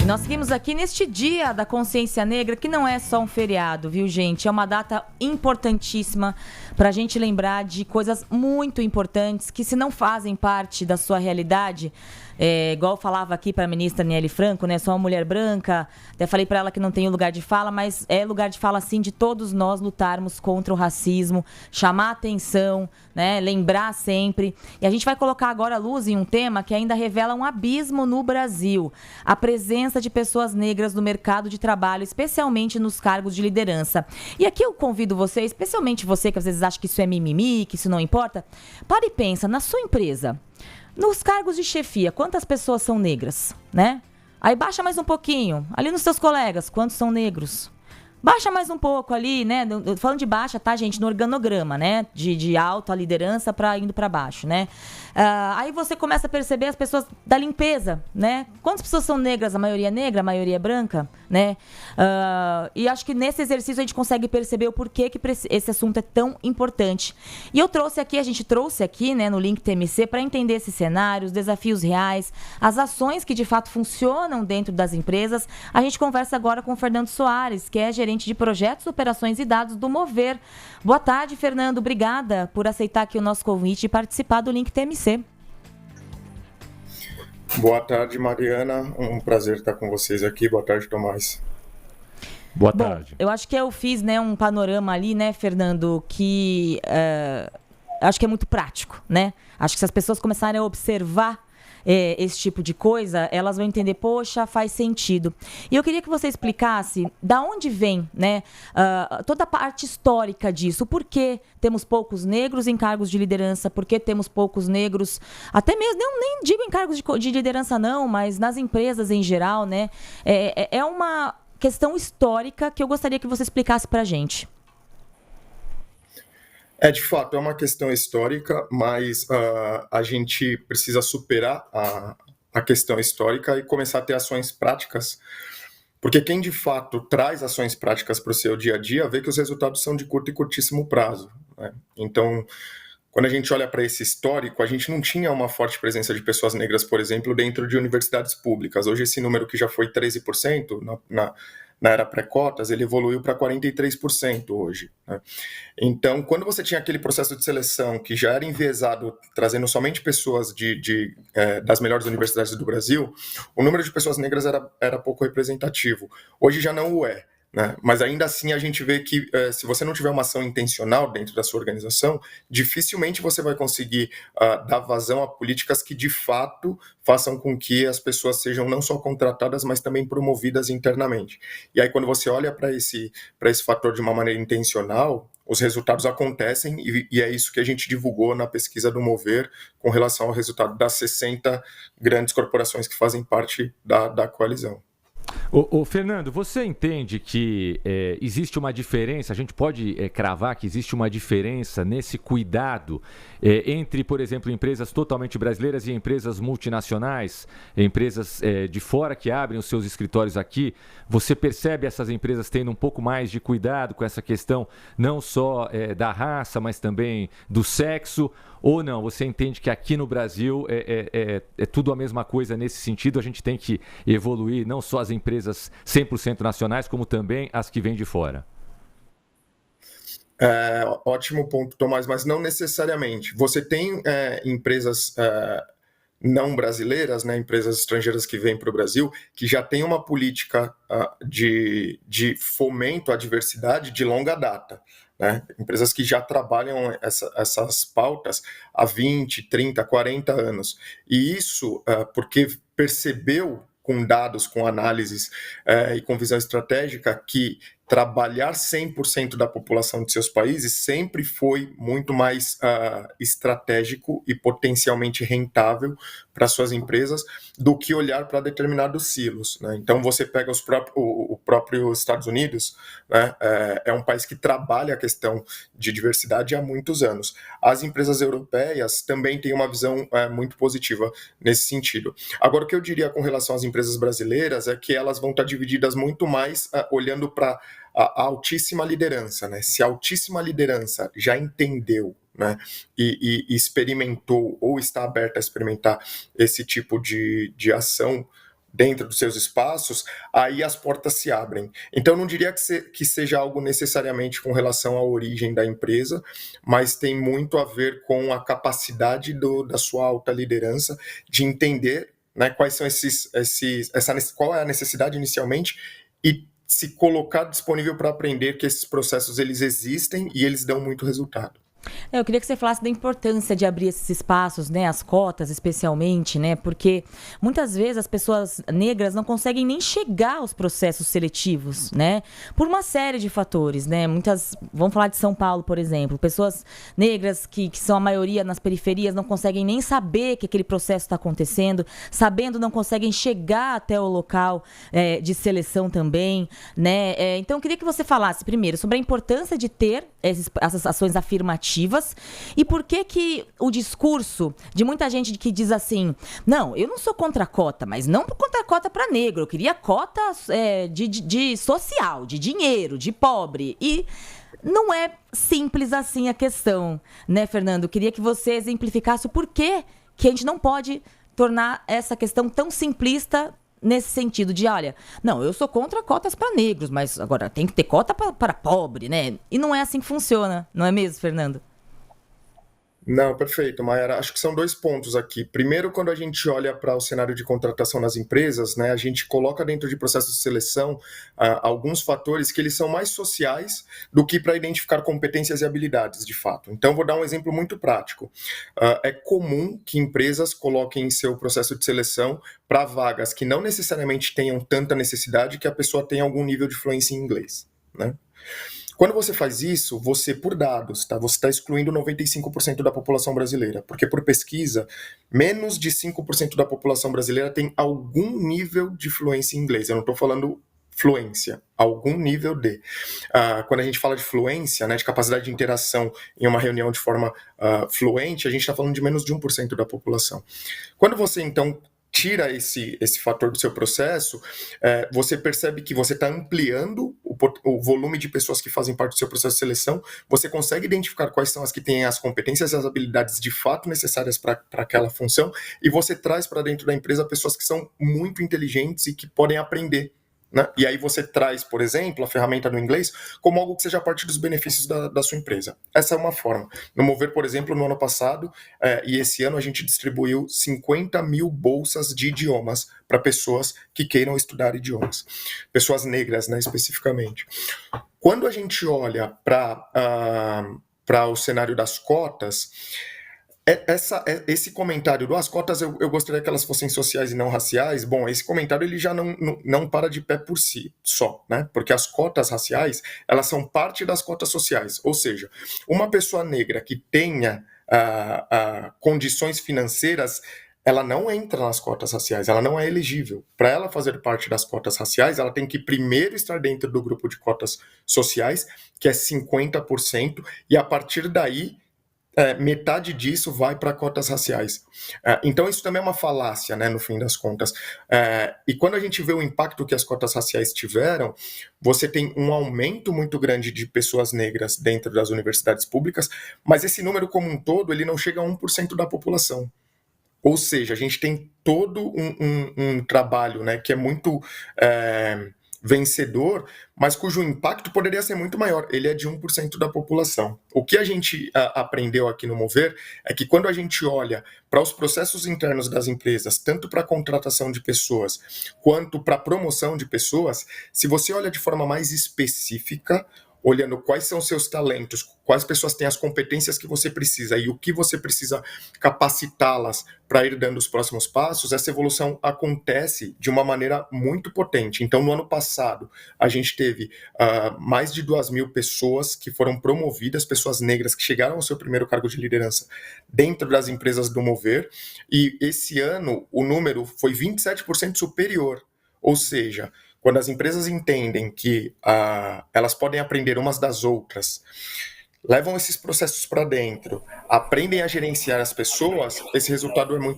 Nós seguimos aqui neste Dia da Consciência Negra, que não é só um feriado, viu, gente? É uma data importantíssima para a gente lembrar de coisas muito importantes que, se não fazem parte da sua realidade, igual eu falava aqui para a ministra Aniele Franco, né? Sou uma mulher branca, até falei para ela que não tem lugar de fala, mas é lugar de fala, sim, de todos nós lutarmos contra o racismo, chamar atenção, né? Lembrar sempre. E a gente vai colocar agora a luz em um tema que ainda revela um abismo no Brasil: a presença de pessoas negras no mercado de trabalho, especialmente nos cargos de liderança. E aqui eu convido você, especialmente você que às vezes acha que isso é mimimi, que isso não importa, para e pensa, na sua empresa, nos cargos de chefia, quantas pessoas são negras, né? Aí baixa mais um pouquinho, ali nos seus colegas, quantos são negros? Baixa mais um pouco ali, né? Falando de baixa, tá, gente? No organograma, né? De alta liderança indo para baixo, né? Aí você começa a perceber as pessoas da limpeza, né? Quantas pessoas são negras? A maioria é negra, a maioria é branca, né? E acho que nesse exercício a gente consegue perceber o porquê que esse assunto é tão importante. E a gente trouxe aqui, né, no Link TMC, para entender esse cenário, os desafios reais, as ações que de fato funcionam dentro das empresas. A gente conversa agora com o Fernando Soares, que é gerente de projetos, operações e dados do Mover. Boa tarde, Fernando. Obrigada por aceitar aqui o nosso convite e participar do Link TMC. Boa tarde, Mariana. Um prazer estar com vocês aqui. Boa tarde, Tomás. Boa tarde. Bom, eu acho que eu fiz, né, um panorama ali, né, Fernando, que acho que é muito prático, né? Acho que se as pessoas começarem a observar esse tipo de coisa, elas vão entender, poxa, faz sentido. E eu queria que você explicasse da onde vem, né, toda a parte histórica disso. Por que temos poucos negros em cargos de liderança? Por que temos poucos negros, até mesmo, nem digo em cargos de liderança não, mas nas empresas em geral, né? É uma questão histórica que eu gostaria que você explicasse para a gente. De fato, é uma questão histórica, mas a gente precisa superar a questão histórica e começar a ter ações práticas, porque quem de fato traz ações práticas para o seu dia a dia vê que os resultados são de curto e curtíssimo prazo, né? Então, quando a gente olha para esse histórico, a gente não tinha uma forte presença de pessoas negras, por exemplo, dentro de universidades públicas. Hoje esse número, que já foi 13% na era pré-cotas, ele evoluiu para 43% hoje, né? Então, quando você tinha aquele processo de seleção que já era enviesado, trazendo somente pessoas das melhores universidades do Brasil, o número de pessoas negras era pouco representativo. Hoje já não o é, né? Mas ainda assim a gente vê que se você não tiver uma ação intencional dentro da sua organização, dificilmente você vai conseguir dar vazão a políticas que de fato façam com que as pessoas sejam não só contratadas, mas também promovidas internamente. E aí quando você olha para esse fator de uma maneira intencional, os resultados acontecem, e é isso que a gente divulgou na pesquisa do Mover com relação ao resultado das 60 grandes corporações que fazem parte da coalizão. Ô, Fernando, você entende que existe uma diferença, a gente pode cravar que existe uma diferença nesse cuidado entre, por exemplo, empresas totalmente brasileiras e empresas multinacionais, empresas de fora que abrem os seus escritórios aqui? Você percebe essas empresas tendo um pouco mais de cuidado com essa questão, não só da raça, mas também do sexo? Ou não? Você entende que aqui no Brasil é tudo a mesma coisa nesse sentido? A gente tem que evoluir não só as empresas 100% nacionais, como também as que vêm de fora. Ótimo ponto, Tomás, mas não necessariamente. Você tem empresas não brasileiras, né, empresas estrangeiras que vêm para o Brasil, que já tem uma política de fomento à diversidade de longa data, né? Empresas que já trabalham essas pautas há 20, 30, 40 anos. E isso porque percebeu com dados, com análises e com visão estratégica que trabalhar 100% da população de seus países sempre foi muito mais estratégico e potencialmente rentável para suas empresas do que olhar para determinados silos, né? Então você pega o próprio Estados Unidos, né? É um país que trabalha a questão de diversidade há muitos anos. As empresas europeias também têm uma visão muito positiva nesse sentido. Agora, o que eu diria com relação às empresas brasileiras é que elas vão estar divididas muito mais olhando para a altíssima liderança, né? Se a altíssima liderança já entendeu, né, e experimentou ou está aberta a experimentar esse tipo de ação, dentro dos seus espaços, aí as portas se abrem. Então, não diria que seja algo necessariamente com relação à origem da empresa, mas tem muito a ver com a capacidade da sua alta liderança de entender, né, quais são qual é a necessidade inicialmente e se colocar disponível para aprender que esses processos eles existem e eles dão muito resultado. Eu queria que você falasse da importância de abrir esses espaços, né, as cotas especialmente, né, porque muitas vezes as pessoas negras não conseguem nem chegar aos processos seletivos, né, por uma série de fatores, né, vamos falar de São Paulo, por exemplo, pessoas negras que são a maioria nas periferias não conseguem nem saber que aquele processo está acontecendo, sabendo não conseguem chegar até o local de seleção também, né, então eu queria que você falasse primeiro sobre a importância de ter essas ações afirmativas e por que o discurso de muita gente que diz assim, não, eu não sou contra a cota, mas não contra a cota para negro, eu queria cota de social, de dinheiro, de pobre. E não é simples assim a questão, né, Fernando? Eu queria que você exemplificasse o porquê que a gente não pode tornar essa questão tão simplista nesse sentido de, olha, não, eu sou contra cotas para negros, mas agora tem que ter cota para pobre, né? E não é assim que funciona, não é mesmo, Fernando? Não, perfeito, Mayara. Acho que são 2 pontos aqui. Primeiro, quando a gente olha para o cenário de contratação nas empresas, né, a gente coloca dentro de processos de seleção alguns fatores que eles são mais sociais do que para identificar competências e habilidades, de fato. Então, vou dar um exemplo muito prático. É comum que empresas coloquem em seu processo de seleção para vagas que não necessariamente tenham tanta necessidade que a pessoa tenha algum nível de fluência em inglês, né? Quando você faz isso, você, por dados, tá? Você está excluindo 95% da população brasileira, porque por pesquisa, menos de 5% da população brasileira tem algum nível de fluência em inglês. Eu não estou falando fluência, algum nível de. Quando a gente fala de fluência, né, de capacidade de interação em uma reunião de forma fluente, a gente está falando de menos de 1% da população. Quando você, então, tira esse fator do seu processo, você percebe que você está ampliando o volume de pessoas que fazem parte do seu processo de seleção, você consegue identificar quais são as que têm as competências e as habilidades de fato necessárias para aquela função, e você traz para dentro da empresa pessoas que são muito inteligentes e que podem aprender, né? E aí você traz, por exemplo, a ferramenta do inglês como algo que seja parte dos benefícios da sua empresa. Essa é uma forma. No Mover, por exemplo, no ano passado e esse ano a gente distribuiu 50 mil bolsas de idiomas para pessoas que queiram estudar idiomas. Pessoas negras, né, especificamente. Quando a gente olha para o cenário das cotas, esse comentário as cotas eu gostaria que elas fossem sociais e não raciais. Bom, esse comentário ele já não para de pé por si só, né? Porque as cotas raciais elas são parte das cotas sociais, ou seja, uma pessoa negra que tenha condições financeiras, ela não entra nas cotas raciais, ela não é elegível. Para ela fazer parte das cotas raciais, ela tem que primeiro estar dentro do grupo de cotas sociais, que é 50%, e a partir daí metade disso vai para cotas raciais. Então isso também é uma falácia, né, no fim das contas. E quando a gente vê o impacto que as cotas raciais tiveram, você tem um aumento muito grande de pessoas negras dentro das universidades públicas, mas esse número como um todo, ele não chega a 1% da população. Ou seja, a gente tem todo um trabalho, né, que é muito vencedor, mas cujo impacto poderia ser muito maior. Ele é de 1% da população. O que a gente aprendeu aqui no Mover é que quando a gente olha para os processos internos das empresas, tanto para a contratação de pessoas quanto para a promoção de pessoas, se você olha de forma mais específica, olhando quais são seus talentos, quais pessoas têm as competências que você precisa e o que você precisa capacitá-las para ir dando os próximos passos, essa evolução acontece de uma maneira muito potente. Então, no ano passado, a gente teve mais de 2.000 pessoas que foram promovidas, pessoas negras que chegaram ao seu primeiro cargo de liderança dentro das empresas do Mover, e esse ano o número foi 27% superior, ou seja, quando as empresas entendem que elas podem aprender umas das outras, levam esses processos para dentro, aprendem a gerenciar as pessoas, esse resultado é muito